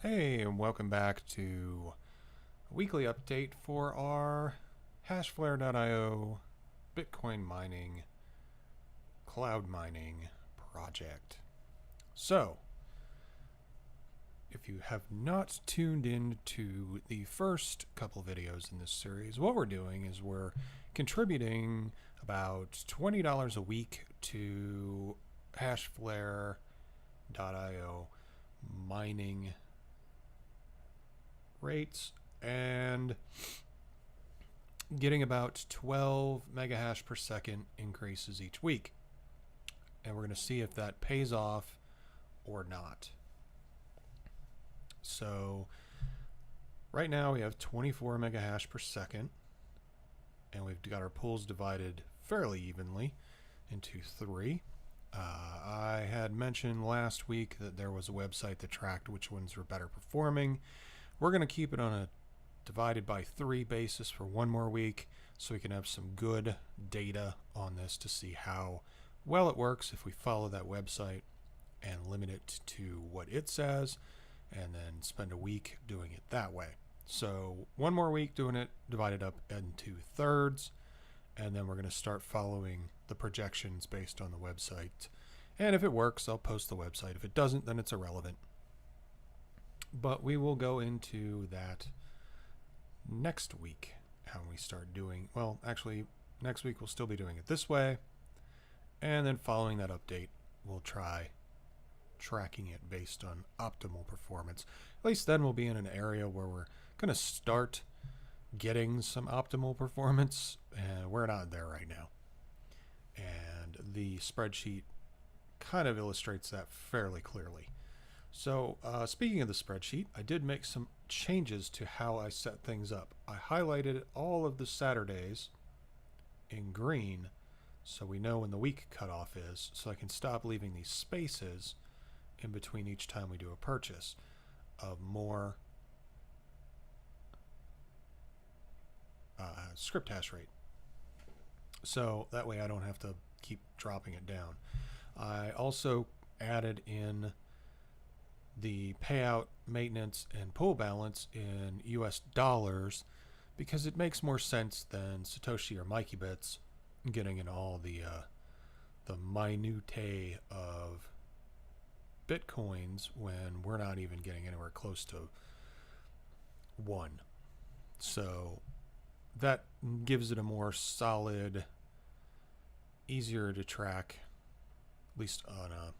Hey, and welcome back to a weekly update for our hashflare.io Bitcoin mining, cloud mining project. So, if you have not tuned in to the first couple videos in this series, what we're doing is we're contributing about $20 a week to hashflare.io mining rates and getting about 12 megahash per second increases each week. And we're going to see if that pays off or not. So right now we have 24 megahash per second, and we've got our pools divided fairly evenly into three. I had mentioned last week that there was a website that tracked which ones were better performing. We're going to keep it on a divided by 3 basis for one more week so we can have some good data on this to see how well it works if we follow that website and limit it to what it says and then spend a week doing it that way. So one more week doing it divided up into thirds, and then we're going to start following the projections based on the website. And if it works, I'll post the website. If it doesn't, then it's irrelevant. But we will go into that next week, how we start doing, well, actually, next week we'll still be doing it this way. And then following that update, we'll try tracking it based on optimal performance. At least then we'll be in an area where we're going to start getting some optimal performance. And we're not there right now. And the spreadsheet kind of illustrates that fairly clearly. So speaking of the spreadsheet, I did make some changes to how I set things up. I highlighted all of the Saturdays in green so we know when the week cutoff is, so I can stop leaving these spaces in between each time we do a purchase of more script hash rate. So that way I don't have to keep dropping it down. I also added in the payout, maintenance, and pool balance in US dollars because it makes more sense than Satoshi or Mikey bits getting in all the minutiae of Bitcoins when we're not even getting anywhere close to one. So that gives it a more solid, easier to track, at least on a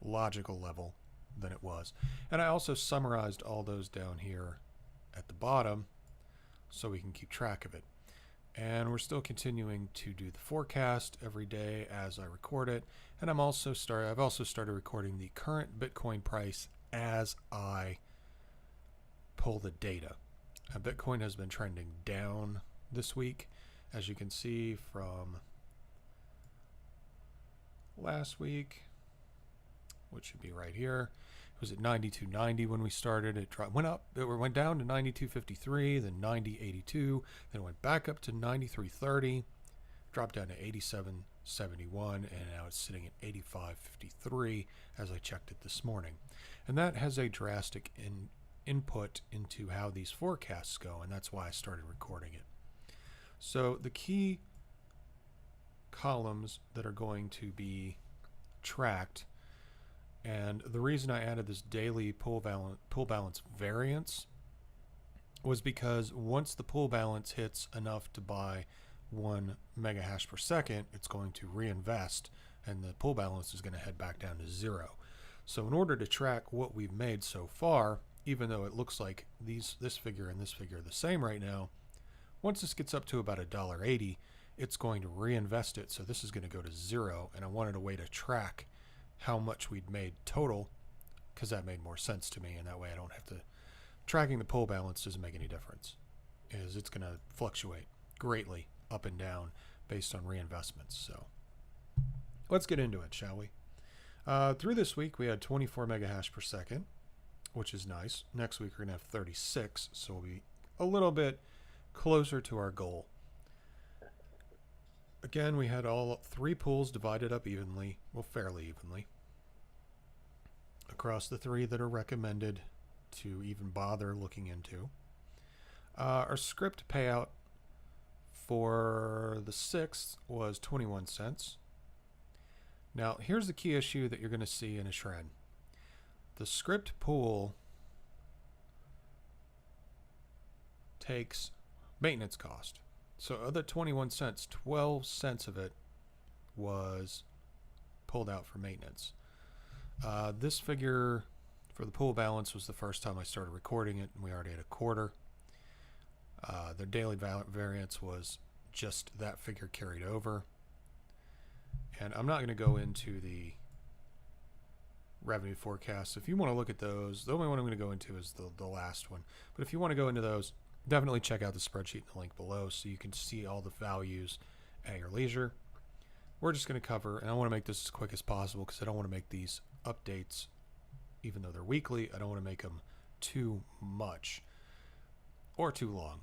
logical level, than it was. And I also summarized all those down here at the bottom so we can keep track of it. And we're still continuing to do the forecast every day as I record it. And I've also started recording the current Bitcoin price as I pull the data. Bitcoin has been trending down this week, as you can see from last week, which should be right here. It was at 92.90 when we started. It went down to 92.53, then 90.82, then it went back up to 93.30, dropped down to 87.71, and now it's sitting at 85.53 as I checked it this morning. And that has a drastic input into how these forecasts go, and that's why I started recording it. So the key columns that are going to be tracked, and the reason I added this daily pool balance variance was because once the pool balance hits enough to buy 1 mega hash per second, it's going to reinvest and the pool balance is going to head back down to 0. So in order to track what we've made so far, even though it looks like this figure and this figure are the same right now, once this gets up to about $1.80, it's going to reinvest it. So this is going to go to 0, and I wanted a way to track how much we'd made total, because that made more sense to me, and that way I don't have to, tracking the pool balance doesn't make any difference, is it's going to fluctuate greatly up and down based on reinvestments. So let's get into it, shall we? Through this week we had 24 mega hash per second, which is nice. Next week we're going to have 36, so we'll be a little bit closer to our goal. Again, we had all 3 pools divided up evenly, well, fairly evenly, across the 3 that are recommended to even bother looking into. Our script payout for the 6th was 21 cents. Now, here's the key issue that you're going to see in a trend. The script pool takes maintenance cost. So of the 21 cents, 12 cents of it was pulled out for maintenance. This figure for the pool balance was the first time I started recording it, and we already had a quarter. The daily variance was just that figure carried over. And I'm not going to go into the revenue forecast. If you want to look at those, the only one I'm going to go into is the last one. But if you want to go into those, definitely check out the spreadsheet in the link below so you can see all the values at your leisure. We're just going to cover, and I want to make this as quick as possible because I don't want to make these updates, even though they're weekly, I don't want to make them too much or too long.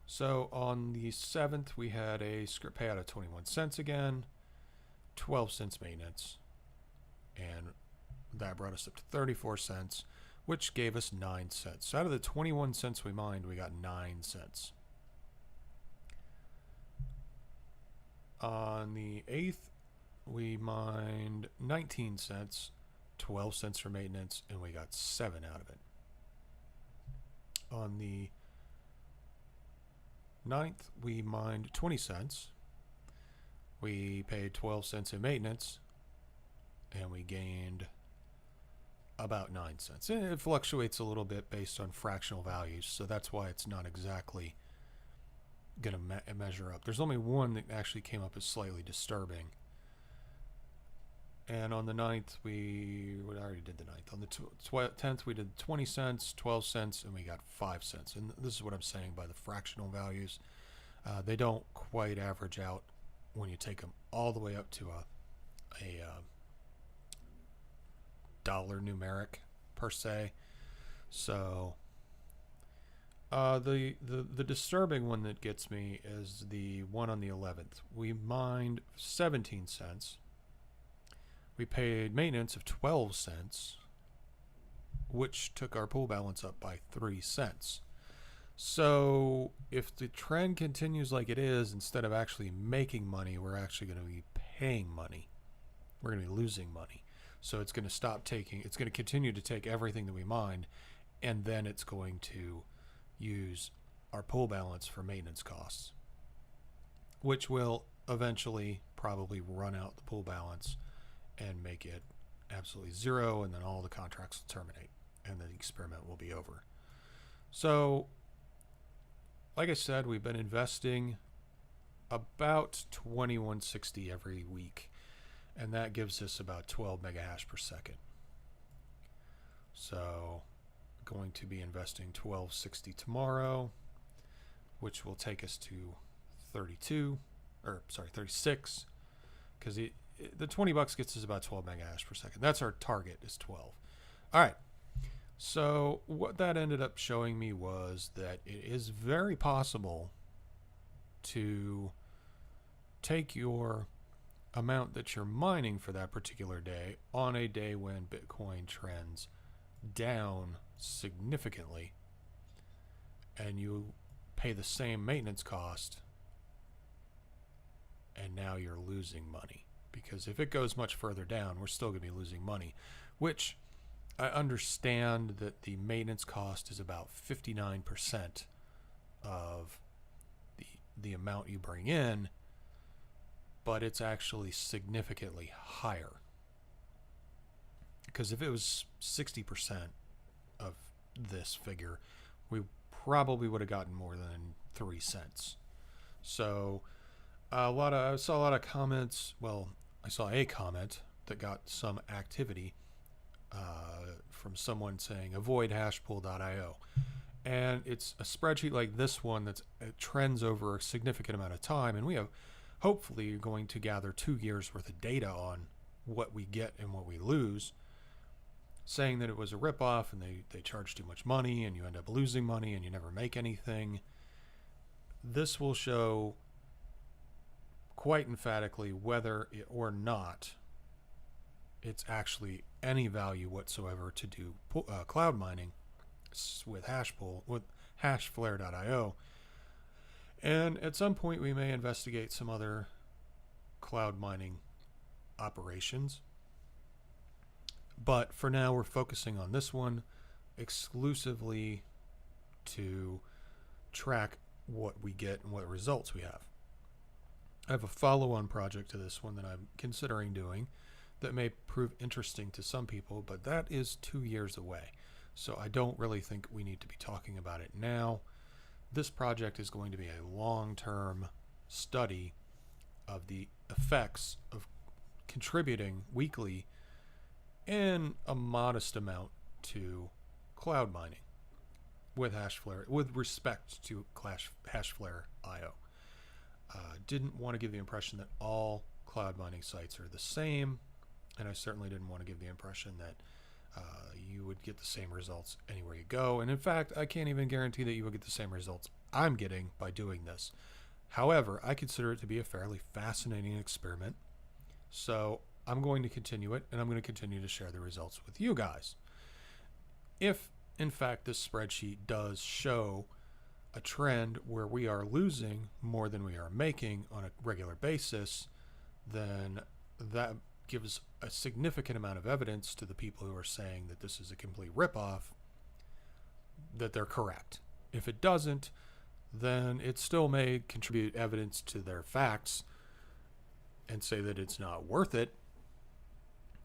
So on the 7th, we had a script payout of 21 cents again, 12 cents maintenance, and that brought us up to 34 cents, which gave us 9 cents. So out of the 21 cents we mined, we got 9 cents. On the 8th, we mined 19 cents, 12 cents for maintenance, and we got 7 out of it. On the 9th, we mined 20 cents. We paid 12 cents in maintenance, and we gained about 9 cents. And it fluctuates a little bit based on fractional values, so that's why it's not exactly going to measure up. There's only one that actually came up as slightly disturbing. And on the 9th, we already did the 9th. On the 10th, we did 20 cents, 12 cents, and we got 5 cents. And this is what I'm saying by the fractional values. They don't quite average out when you take them all the way up to a dollar numeric per se. So the disturbing one that gets me is the one on the 11th. We mined 17 cents. We paid maintenance of 12 cents, which took our pool balance up by 3 cents. So if the trend continues like it is, instead of actually making money, we're actually going to be paying money. We're going to be losing money. So it's going to stop taking, it's going to continue to take everything that we mined, and then it's going to use our pool balance for maintenance costs, which will eventually probably run out the pool balance and make it absolutely zero, and then all the contracts will terminate and the experiment will be over. So like I said, we've been investing about 2160 every week, and that gives us about 12 megahash per second. So going to be investing 1260 tomorrow, which will take us to 36, because the 20 bucks gets us about 12 megahash per second. That's our target, is 12. All right. So what that ended up showing me was that it is very possible to take your amount that you're mining for that particular day on a day when Bitcoin trends down significantly, and you pay the same maintenance cost, and now you're losing money. Because if it goes much further down, we're still going to be losing money, which I understand that the maintenance cost is about 59% of the amount you bring in, but it's actually significantly higher. Because if it was 60% of this figure, we probably would have gotten more than 3 cents. So I saw a lot of comments. Well, I saw a comment that got some activity from someone saying avoid hashpool.io, and it's a spreadsheet like this one that trends over a significant amount of time, and we have hopefully going to gather 2 years worth of data on what we get and what we lose, saying that it was a ripoff and they charge too much money and you end up losing money and you never make anything. This will show quite emphatically whether or not it's actually any value whatsoever to do cloud mining with hashflare.io. And at some point, we may investigate some other cloud mining operations. But for now, we're focusing on this one exclusively to track what we get and what results we have. I have a follow-on project to this one that I'm considering doing that may prove interesting to some people, but that is 2 years away. So I don't really think we need to be talking about it now. This project is going to be a long-term study of the effects of contributing weekly in a modest amount to cloud mining with Hashflare, with respect to Hashflare.io. Didn't want to give the impression that all cloud mining sites are the same, and I certainly didn't want to give the impression that you would get the same results anywhere you go. And in fact, I can't even guarantee that you will get the same results I'm getting by doing this. However, I consider it to be a fairly fascinating experiment. So I'm going to continue it, and I'm going to continue to share the results with you guys. If, in fact, this spreadsheet does show a trend where we are losing more than we are making on a regular basis, then that gives a significant amount of evidence to the people who are saying that this is a complete ripoff that they're correct. If it doesn't, then it still may contribute evidence to their facts and say that it's not worth it.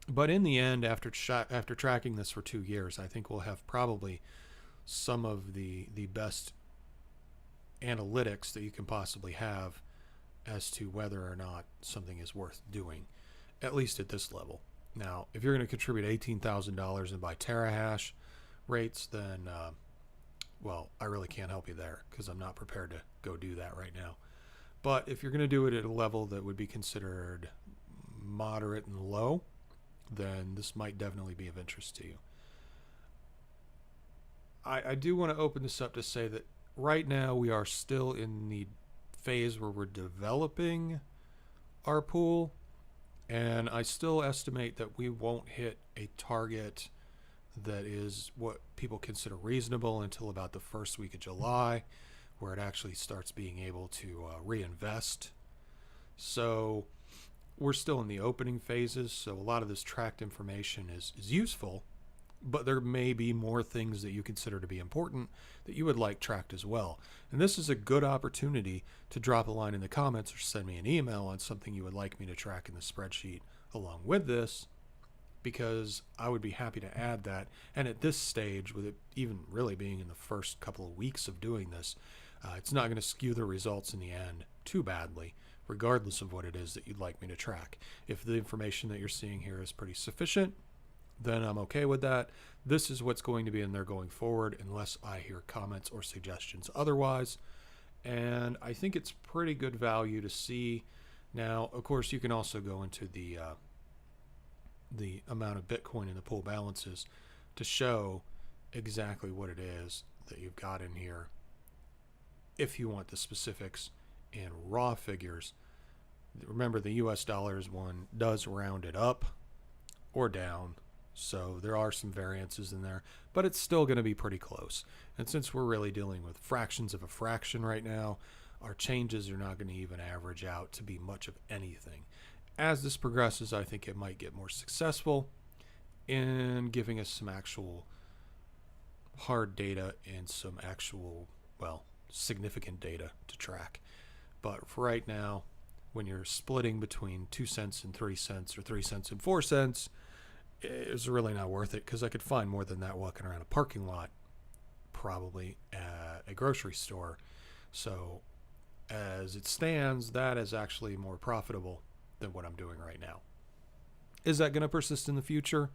But in the end, after tracking this for 2 years, I think we'll have probably some of the best analytics that you can possibly have as to whether or not something is worth doing, at least at this level. Now, if you're going to contribute $18,000 and buy terahash rates, then, well, I really can't help you there because I'm not prepared to go do that right now. But if you're going to do it at a level that would be considered moderate and low, then this might definitely be of interest to you. I do want to open this up to say that right now we are still in the phase where we're developing our pool, and I still estimate that we won't hit a target that is what people consider reasonable until about the first week of July, where it actually starts being able to reinvest. So we're still in the opening phases, so a lot of this tracked information is useful, but there may be more things that you consider to be important that you would like tracked as well. And this is a good opportunity to drop a line in the comments or send me an email on something you would like me to track in the spreadsheet along with this, because I would be happy to add that. And at this stage, with it even really being in the first couple of weeks of doing this, it's not going to skew the results in the end too badly, regardless of what it is that you'd like me to track. If the information that you're seeing here is pretty sufficient, then I'm okay with that. This is what's going to be in there going forward unless I hear comments or suggestions otherwise. And I think it's pretty good value to see. Now, of course, you can also go into the amount of Bitcoin in the pool balances to show exactly what it is that you've got in here if you want the specifics and raw figures. Remember, the US dollars one does round it up or down, so there are some variances in there, but it's still going to be pretty close. And since we're really dealing with fractions of a fraction right now, our changes are not going to even average out to be much of anything. As this progresses, I think it might get more successful in giving us some actual hard data and some actual, well, significant data to track. But for right now, when you're splitting between 2 cents and 3 cents or 3 cents and 4 cents, it's really not worth it, because I could find more than that walking around a parking lot, probably at a grocery store. So as it stands, that is actually more profitable than what I'm doing right now. Is that going to persist in the future?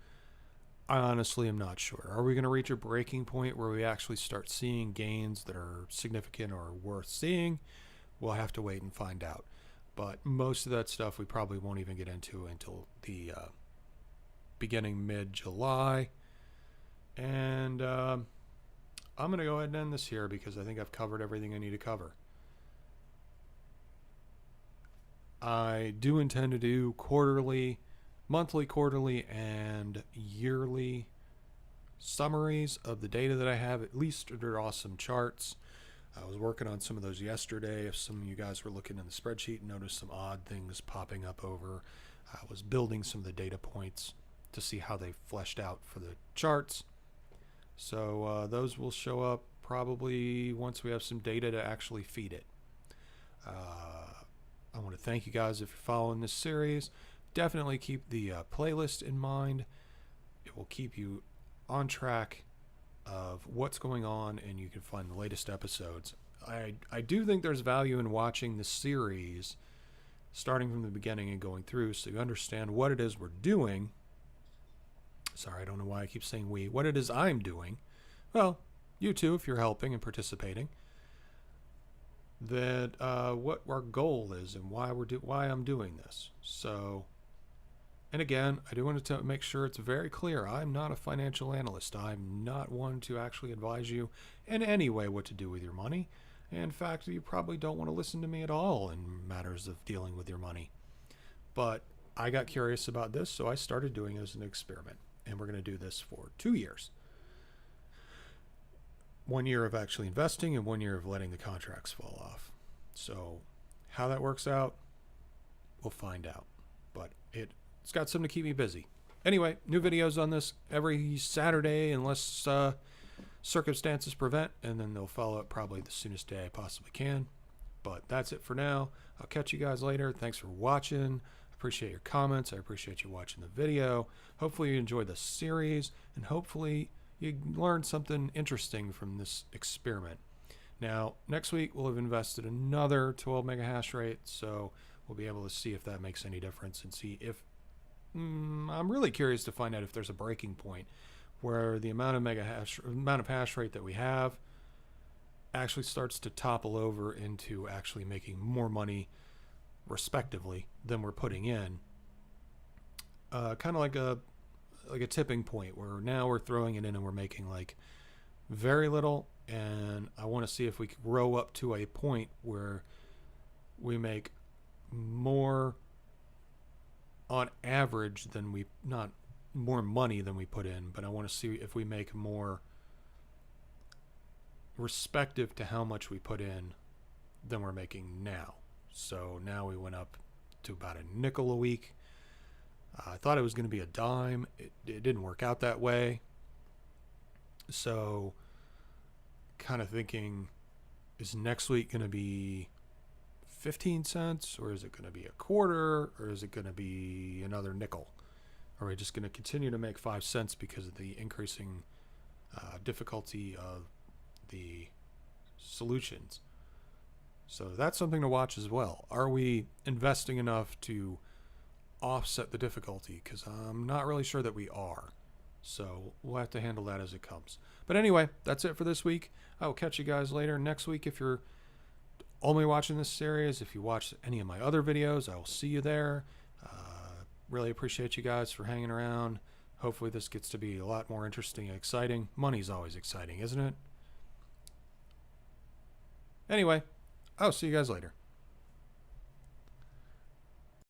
I honestly am not sure. Are we going to reach a breaking point where we actually start seeing gains that are significant or worth seeing? We'll have to wait and find out. But most of that stuff we probably won't even get into until the beginning mid-July. And I'm going to go ahead and end this here because I think I've covered everything I need to cover. I do intend to do quarterly, monthly, quarterly, and yearly summaries of the data that I have, at least to draw some charts. I was working on some of those yesterday. If some of you guys were looking in the spreadsheet and noticed some odd things popping up over, I was building some of the data points to see how they fleshed out for the charts. So those will show up probably once we have some data to actually feed it. I want to thank you guys if you're following this series. Definitely keep the playlist in mind. It will keep you on track of what's going on, and you can find the latest episodes. I do think there's value in watching the series starting from the beginning and going through, so you understand what it is we're doing. Sorry, I don't know why I keep saying we. What it is I'm doing. Well, you too, if you're helping and participating. That what our goal is and why I'm doing this. So, and again, I do want to make sure it's very clear. I'm not a financial analyst. I'm not one to actually advise you in any way what to do with your money. In fact, you probably don't want to listen to me at all in matters of dealing with your money. But I got curious about this, so I started doing it as an experiment. And we're going to do this for 2 years. 1 year of actually investing and 1 year of letting the contracts fall off. So how that works out, we'll find out. But it's got something to keep me busy. Anyway, new videos on this every Saturday unless circumstances prevent, and then they'll follow up probably the soonest day I possibly can. But that's it for now. I'll catch you guys later. Thanks for watching. Appreciate your comments. I appreciate you watching the video. Hopefully you enjoyed the series, and hopefully you learned something interesting from this experiment. Now, next week we'll have invested another 12 mega hash rate, so we'll be able to see if that makes any difference and see if I'm really curious to find out if there's a breaking point where the amount of hash rate that we have actually starts to topple over into actually making more money respectively than we're putting in. Kind of like a tipping point where now we're throwing it in and we're making like very little, and I want to see if we can grow up to a point where we make more on average than not more money than we put in, but I want to see if we make more respective to how much we put in than we're making now. So now we went up to about a nickel a week. I thought it was going to be a dime. It didn't work out that way. So kind of thinking, is next week going to be 15 cents, or is it going to be a quarter, or is it going to be another nickel? Or are we just going to continue to make 5 cents because of the increasing difficulty of the solutions? So that's something to watch as well. Are we investing enough to offset the difficulty? Because I'm not really sure that we are. So we'll have to handle that as it comes. But anyway, that's it for this week. I will catch you guys later next week. If you're only watching this series, if you watch any of my other videos, I will see you there. Really appreciate you guys for hanging around. Hopefully this gets to be a lot more interesting and exciting. Money's always exciting, isn't it? Anyway, I'll see you guys later.